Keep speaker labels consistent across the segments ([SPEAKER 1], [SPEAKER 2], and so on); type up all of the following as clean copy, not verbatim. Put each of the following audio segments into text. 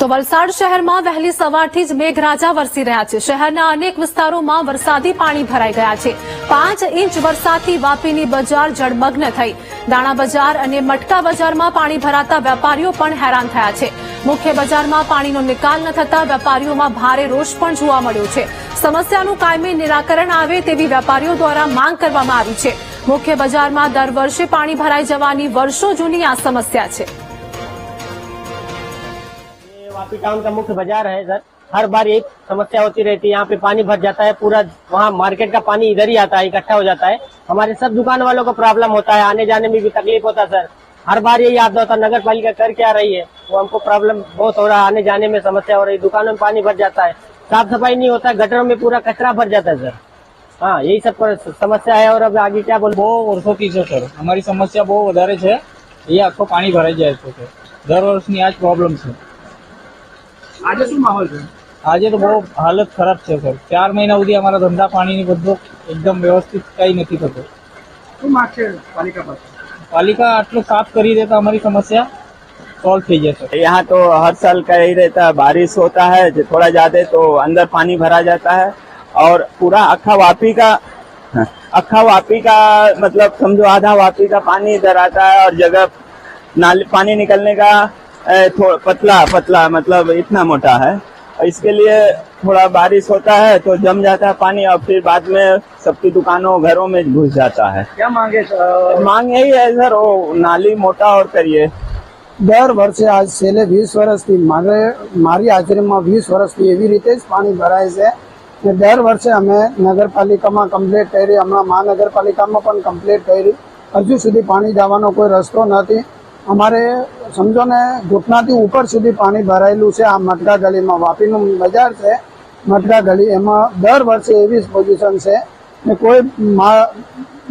[SPEAKER 1] તો વલસાડ શહેરમાં વહેલી સવારથી જ મેઘરાજા વરસી રહ્યા છે। શહેરના અનેક વિસ્તારોમાં વરસાદી પાણી ભરાઈ ગયા છે। 5 ઇંચ વરસાદથી વાપીની બજાર જળમગ્ન થઈ। દાણા બજાર અને મટકા બજારમાં પાણી ભરાતા વેપારીઓ પણ હેરાન થયા છે। મુખ્ય બજારમાં પાણીનો નિકાલ ન થતા વેપારીઓમાં ભારે રોષ પણ જોવા મળ્યો છે। સમસ્યાનું કાયમી નિરાકરણ આવે તેવી વેપારીઓ દ્વારા માંગ કરવામાં આવી છે। મુખ્ય બજારમાં દર વર્ષે પાણી ભરાઈ જવાની વર્ષો જૂની આ સમસ્યા છે।
[SPEAKER 2] वापी टाउन का मुख्य बाजार है सर। हर बार एक समस्या होती रहती है, यहाँ पे पानी भर जाता है, पूरा वहाँ मार्केट का पानी इधर ही आता है, इकट्ठा हो जाता है। हमारे सब दुकान वालों को प्रॉब्लम होता है, आने जाने में भी तकलीफ होता है सर। हर बार यही आपदा होता है। नगर पालिका कर क्या रही है, वो हमको प्रॉब्लम बहुत हो रहा है, आने जाने में समस्या हो रही है, दुकानों में पानी भर जाता है, साफ सफाई नहीं होता है, गटरों में पूरा कचरा भर जाता है सर। हाँ, यही सब समस्या है। और अब आगे क्या बोल
[SPEAKER 3] બહુ વર્ષોથી છે સર, અમારી સમસ્યા બહુ વધારે છે। એ આખો પાણી ભરાઈ જાય છે સર, દર વર્ષની આ જ પ્રોબ્લેમ છે।
[SPEAKER 4] આજે શું માહોલ છે?
[SPEAKER 3] આજે તો બહુ હાલત ખરાબ છે સર। 4 મહિના સુધી અમારા ધંધા પાણીની બધું એકદમ વ્યવસ્થિત કઈ નથી થતું।
[SPEAKER 4] શું માગ છે પાલિકા પાસે?
[SPEAKER 3] પાલિકા આટલું સાફ કરી દેતા અમારી समस्या सॉल्व થઈ જશે।
[SPEAKER 5] यहाँ तो हर साल का ही रहता है, बारिश होता है थोड़ा ज्यादा तो अंदर पानी भरा जाता है और पूरा अक्खा वापी का मतलब समझो आधा वापी का पानी इधर आता है और जगह नाली पानी निकलने का पतला मतलब इतना मोटा है। इसके लिए थोड़ा बारिश होता है तो जम जाता है पानी और फिर बाद में सबकी दुकानों घरों में घुस जाता है।
[SPEAKER 4] क्या मांगे?
[SPEAKER 5] मांग यही है सर, वो नाली मोटा और करिए।
[SPEAKER 6] દર વર્ષે આજ છેલ્લે 20 વર્ષથી મારી હાજરીમાં 20 વર્ષથી એવી રીતે જ પાણી ભરાય છે ને દર વર્ષે અમે નગરપાલિકામાં કમ્પ્લેટ કરી, હમણાં મહાનગરપાલિકામાં પણ કમ્પ્લેટ કરી, હજુ સુધી પાણી જવાનો કોઈ રસ્તો નથી। અમારે સમજો ને ઘૂંટણાથી ઉપર સુધી પાણી ભરાયેલું છે। આ મટકા ગલીમાં વાપીનું બજાર છે, મટકા ગલી, એમાં દર વર્ષે એવી જ પોઝિશન છે ને કોઈ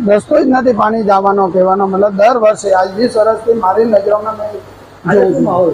[SPEAKER 6] રસ્તો જ નથી પાણી જવાનો કહેવાનો, મતલબ દર વર્ષે આજ 20 વર્ષથી મારી નજરોમાં મેં જોયું।